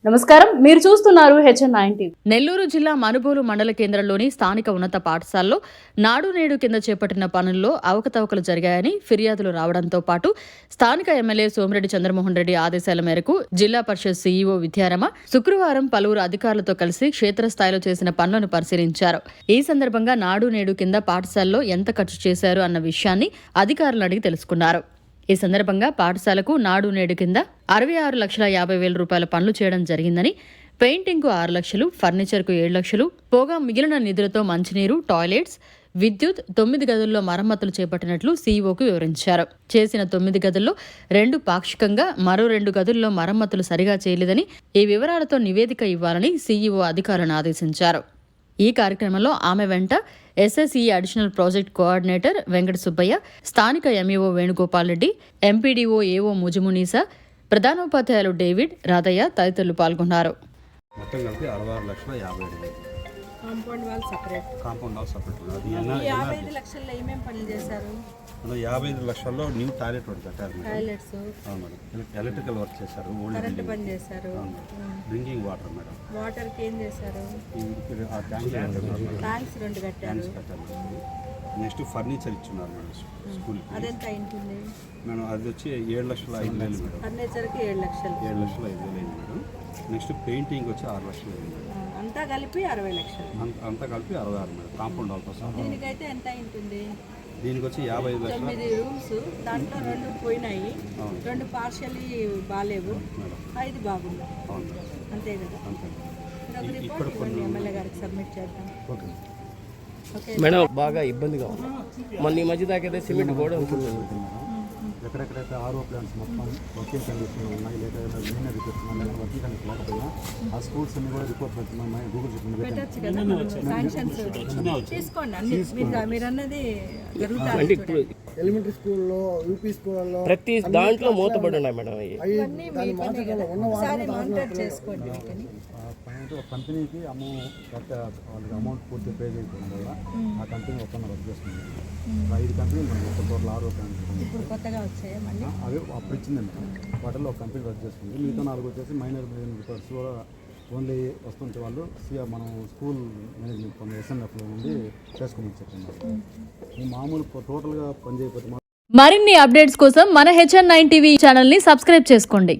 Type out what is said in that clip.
నమస్కారం, మీరు చూస్తున్నారు HN9 టీవీ. నెల్లూరు జిల్లా మనుబోలు మండల కేంద్రంలోని స్థానిక ఉన్నత పాఠశాలలో నాడు నేడు కింద చేపట్టిన పనుల్లో అవకతవకలు జరిగాయని ఫిర్యాదులు రావడంతో పాటు స్థానిక ఎమ్మెల్యే సోమిరెడ్డి చంద్రమోహన్ రెడ్డి ఆదేశాల మేరకు జిల్లా పరిషత్ సీఈఓ విద్యారమ శుక్రవారం పలువురు అధికారులతో కలిసి క్షేత్రస్థాయిలో చేసిన పనులను పరిశీలించారు. ఈ సందర్భంగా నాడు నేడు కింద పాఠశాలలో ఎంత ఖర్చు చేశారు అన్న విషయాన్ని అధికారులను అడిగి తెలుసుకున్నారు. ఈ సందర్భంగా పాఠశాలకు నాడు నేడు కింద 66,50,000 రూపాయల పనులు చేయడం జరిగిందని, పెయింటింగ్కు 6 లక్షలు, ఫర్నిచర్కు 7 లక్షలు, పోగా మిగిలిన నిధులతో మంచినీరు, టాయిలెట్స్, విద్యుత్, 9 గదుల్లో మరమ్మతులు చేపట్టినట్లు సీఈఓకు వివరించారు. చేసిన 9 గదుల్లో 2 పాక్షికంగా, మరో 2 గదుల్లో మరమ్మతులు సరిగా చేయలేదని, ఈ వివరాలతో నివేదిక ఇవ్వాలని సీఈఓ అధికారులను ఆదేశించారు. ఈ కార్యక్రమంలో ఆమె వెంట SSE additional project coordinator Venkata Subbaiah, స్థానిక MEO Venugopal Reddy, MPDO AO Mujumunisa, ప్రధానోపాధ్యాయులు డేవిడ్, రాధయ్య తదితరులు పాల్గొన్నారు. మొత్తం కలిపి 66,50,000. Compound wall separate. 55 లక్షల్లో ఏమేమి పనులు చేశారు? 55 లక్షల్లో న్యూ టాయిలెట్ వర్క్ కట్టారు. టాయిలెట్స్ ఎలక్ట్రికల్ వర్క్ చేశారు. కరెంట్ పని చేశారు. Drinking water madam. వాటర్కి ఏం చేశారు? ఆ ట్యాంక్స్ 2 కట్టారు. నెక్స్ట్ ఫర్నిచర్ ఇచ్చున్నారు మేడం స్కూల్. అదెంత అయింటుంది మేడం? అది వచ్చి 7,05,000 మేడం. ఫర్నిచర్కి 7 లక్షలు. 7,05,000 అయింది మేడం. నెక్స్ట్ పెయింటింగ్ వచ్చి 6 లక్షలు అయింది మేడం. అంతా కలిపి 60 లక్షలు. అంతా కలిపి 66 మేడం. కాంపౌండ్ వాల్ కోసం. దీనికైతే ఎంత అయింటుంది? దీనికి వచ్చి 55 లక్షలు. 9 రూమ్స్, దాంట్లో 2 పోయినాయి, 2 పార్షియల్లీ బాగాలేవు, 5 బాగున్నాయి. అంతే కదా? ఒక రిపోర్ట్ ఇవ్వండి, ఎమ్మెల్యే గారికి సబ్మిట్ చేద్దాం. మేడం బాగా ఇబ్బందిగా ఉంది. మొన్న ఈ మధ్య దాకైతే సిమెంట్ కూడా ఉంటుంది. ఎక్కడెక్కడైతే ఆర్ఓ ప్లాంట్స్ మొత్తం వర్కింగ్ కండిషన్లో ఉన్నాయి, లేదా మెయిన్ రిపోర్ట్స్ వర్కింగ్ కండిషన్ లేకపోయినా ఆ స్కూల్స్ అన్ని కూడా రిపోర్ట్ పెడుతున్నాయి. గూగుల్ పెట్టచ్చు కదా, శాంక్షన్స్ తీసుకోండి. అన్ని మీరు అన్నది జరుగుతుంది. ఇప్పుడు ఎలిమెంటరీ స్కూల్లో, యూపీ స్కూల్లో ప్రతి దాంట్లో మూతపడి ఉన్నాయి మేడం. ఒకసారి మానిటర్ చేసుకోండి. ఒక కంపెనీకి వాళ్ళకి అమౌంట్ పూర్తి పే చేయడం వల్ల ఆ కంపెనీ ఒప్పందం వర్క్ చేస్తుంది. 5 కంపెనీలు మనకి ఒక టోటల్ 6 కంపెనీ ఇప్పుడు కొత్తగా వచ్చాయి మళ్ళీ. అవి అప్పుడు ఇచ్చిందండి. వాటిల్లో ఒక కంపెనీ వర్క్ చేస్తుంది. మిగతా 4 వచ్చేసి మైనర్ రిపోర్ట్స్ కూడా ఓన్లీ వస్తుంటే వాళ్ళు మనం స్కూల్ మేనేజ్మెంట్ కొన్ని SNFలో నుండి చేసుకోమని చెప్తున్నారు. ఈ మామూలు టోటల్గా పనిచేయకపోతే మరిన్ని అప్డేట్స్ కోసం మన HN9 టీవీ ఛానల్ని సబ్స్క్రైబ్ చేసుకోండి.